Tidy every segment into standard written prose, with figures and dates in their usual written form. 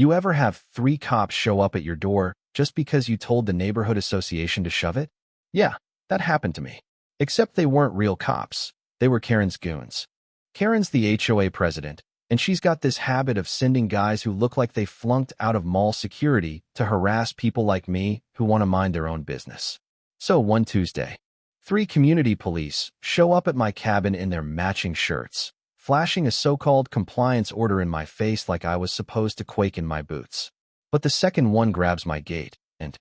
You ever have 3 cops show up at your door just because you told the neighborhood association to shove it? Yeah, that happened to me. Except they weren't real cops. They were Karen's goons. Karen's the HOA president, and she's got this habit of sending guys who look like they flunked out of mall security to harass people like me who want to mind their own business. So one Tuesday, 3 community police show up at my cabin in their matching shirts, flashing a so-called compliance order in my face like I was supposed to quake in my boots. But the second one grabs my gate, and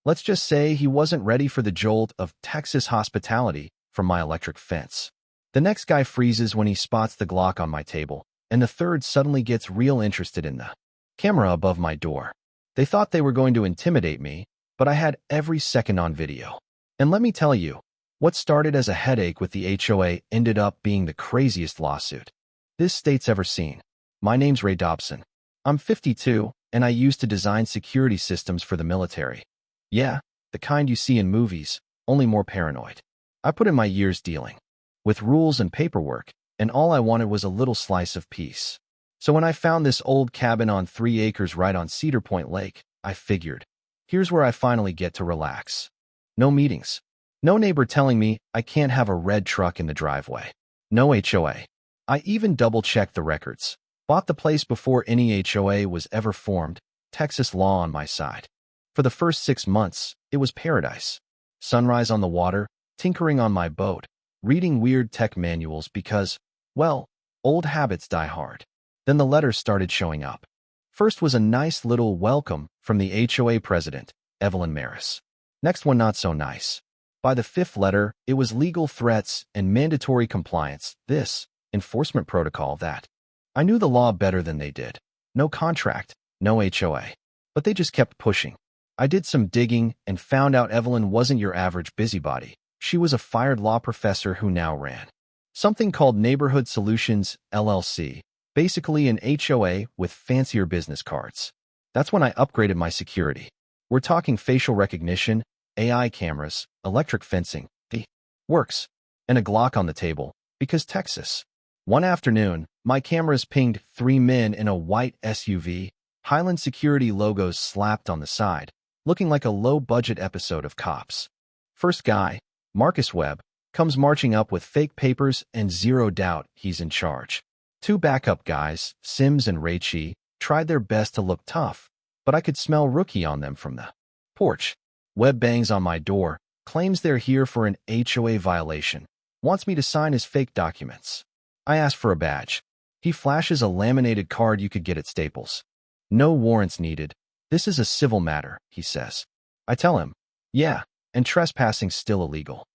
let's just say he wasn't ready for the jolt of Texas hospitality from my electric fence. The next guy freezes when he spots the Glock on my table, and the third suddenly gets real interested in the camera above my door. They thought they were going to intimidate me, but I had every second on video. And let me tell you, what started as a headache with the HOA ended up being the craziest lawsuit this state's ever seen. My name's Ray Dobson. I'm 52, and I used to design security systems for the military. Yeah, the kind you see in movies, only more paranoid. I put in my years dealing with rules and paperwork, and all I wanted was a little slice of peace. So when I found this old cabin on 3 acres right on Cedar Point Lake, I figured, here's where I finally get to relax. No meetings. No neighbor telling me I can't have a red truck in the driveway. No HOA. I even double-checked the records. Bought the place before any HOA was ever formed, Texas law on my side. For the first 6 months, it was paradise. Sunrise on the water, tinkering on my boat, reading weird tech manuals because, well, old habits die hard. Then the letters started showing up. First was a nice little welcome from the HOA president, Evelyn Maris. Next one not so nice. By the 5th letter, it was legal threats and mandatory compliance, this, enforcement protocol, that. I knew the law better than they did. No contract, no HOA. But they just kept pushing. I did some digging and found out Evelyn wasn't your average busybody. She was a fired law professor who now ran something called Neighborhood Solutions, LLC, basically an HOA with fancier business cards. That's when I upgraded my security. We're talking facial recognition, AI cameras, electric fencing, the works, and a Glock on the table, because Texas. One afternoon, my cameras pinged 3 men in a white SUV, Highland Security logos slapped on the side, looking like a low-budget episode of Cops. First guy, Marcus Webb, comes marching up with fake papers and zero doubt he's in charge. 2 backup guys, Sims and Raichi, tried their best to look tough, but I could smell rookie on them from the porch. Webb bangs on my door, claims they're here for an HOA violation, wants me to sign his fake documents. I ask for a badge. He flashes a laminated card you could get at Staples. No warrants needed. This is a civil matter, he says. I tell him, yeah, and trespassing's still illegal.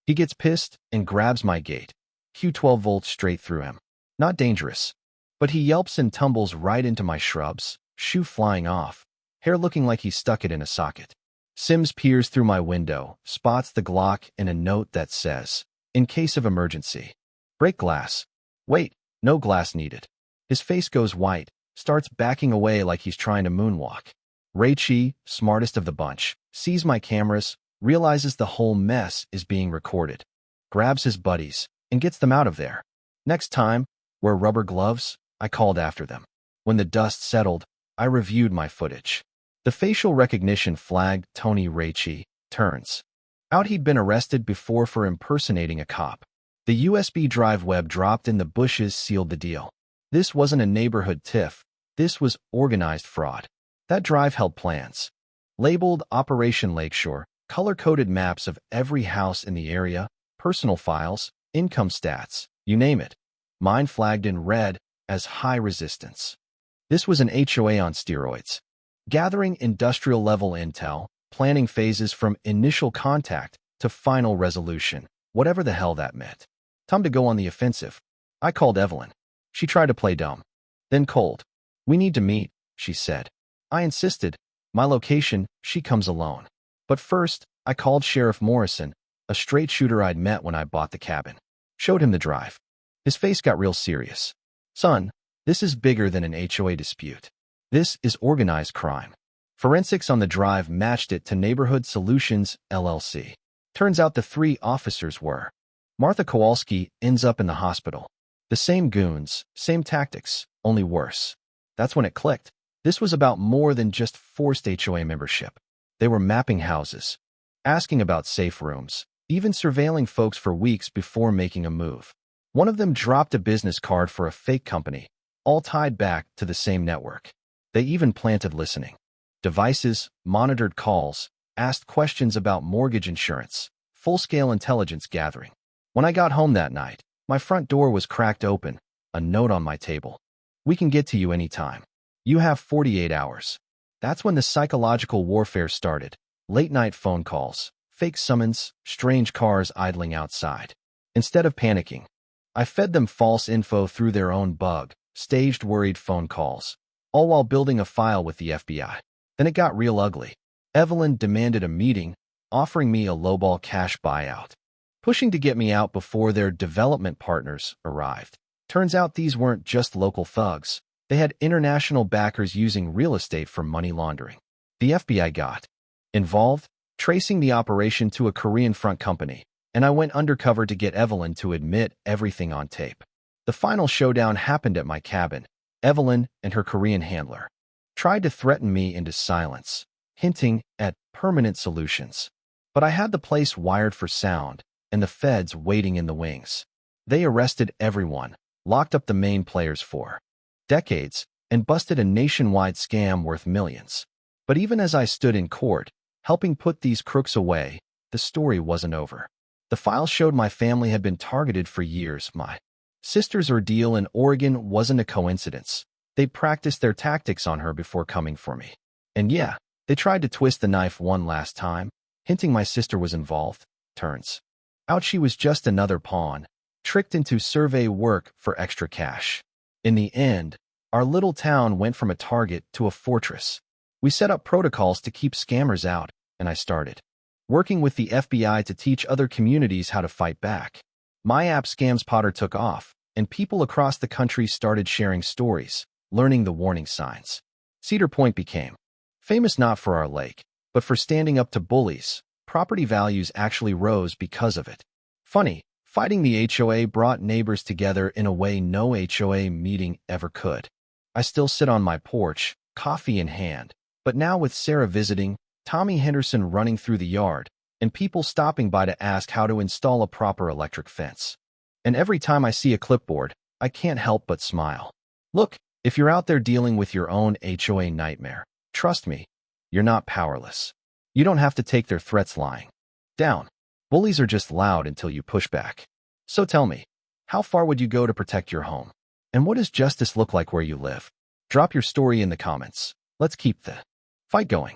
He gets pissed and grabs my gate. Q 12 volts straight through him. Not dangerous. But he yelps and tumbles right into my shrubs, shoe flying off, hair looking like he stuck it in a socket. Sims peers through my window, spots the Glock and a note that says, in case of emergency. Break glass. Wait, no glass needed. His face goes white, starts backing away like he's trying to moonwalk. Raichi, smartest of the bunch, sees my cameras, realizes the whole mess is being recorded, grabs his buddies, and gets them out of there. Next time, wear rubber gloves, I called after them. When the dust settled, I reviewed my footage. The facial recognition flagged Tony Raichi. Turns out he'd been arrested before for impersonating a cop. The USB drive Webb dropped in the bushes sealed the deal. This wasn't a neighborhood tiff. This was organized fraud. That drive held plans. Labeled Operation Lakeshore, color-coded maps of every house in the area, personal files, income stats, you name it. Mine flagged in red as high resistance. This was an HOA on steroids. Gathering industrial-level intel, planning phases from initial contact to final resolution, whatever the hell that meant. Time to go on the offensive. I called Evelyn. She tried to play dumb. Then cold. We need to meet, she said. I insisted. My location, she comes alone. But first, I called Sheriff Morrison, a straight shooter I'd met when I bought the cabin. Showed him the drive. His face got real serious. Son, this is bigger than an HOA dispute. This is organized crime. Forensics on the drive matched it to Neighborhood Solutions, LLC. Turns out the 3 officers were. Martha Kowalski ends up in the hospital. The same goons, same tactics, only worse. That's when it clicked. This was about more than just forced HOA membership. They were mapping houses, asking about safe rooms, even surveilling folks for weeks before making a move. One of them dropped a business card for a fake company, all tied back to the same network. They even planted listening devices, monitored calls, asked questions about mortgage insurance, full-scale intelligence gathering. When I got home that night, my front door was cracked open, a note on my table. "We can get to you anytime. You have 48 hours. That's when the psychological warfare started. Late-night phone calls, fake summons, strange cars idling outside. Instead of panicking, I fed them false info through their own bug, staged worried phone calls, all while building a file with the FBI. Then it got real ugly. Evelyn demanded a meeting, offering me a lowball cash buyout, pushing to get me out before their development partners arrived. Turns out these weren't just local thugs. They had international backers using real estate for money laundering. The FBI got involved, tracing the operation to a Korean front company, and I went undercover to get Evelyn to admit everything on tape. The final showdown happened at my cabin. Evelyn and her Korean handler tried to threaten me into silence, hinting at permanent solutions. But I had the place wired for sound, and the feds waiting in the wings. They arrested everyone, locked up the main players for decades, and busted a nationwide scam worth millions. But even as I stood in court, helping put these crooks away, the story wasn't over. The file showed my family had been targeted for years. My sister's ordeal in Oregon wasn't a coincidence. They practiced their tactics on her before coming for me. And yeah, they tried to twist the knife one last time, hinting my sister was involved. Turns out she was just another pawn, tricked into survey work for extra cash. In the end, our little town went from a target to a fortress. We set up protocols to keep scammers out, and I started working with the FBI to teach other communities how to fight back. My app ScamSpotter took off, and people across the country started sharing stories, learning the warning signs. Cedar Point became famous not for our lake, but for standing up to bullies. Property values actually rose because of it. Funny, fighting the HOA brought neighbors together in a way no HOA meeting ever could. I still sit on my porch, coffee in hand, but now with Sarah visiting, Tommy Henderson running through the yard, and people stopping by to ask how to install a proper electric fence. And every time I see a clipboard, I can't help but smile. Look, if you're out there dealing with your own HOA nightmare, trust me, you're not powerless. You don't have to take their threats lying down. Bullies are just loud until you push back. So tell me, how far would you go to protect your home? And what does justice look like where you live? Drop your story in the comments. Let's keep the fight going.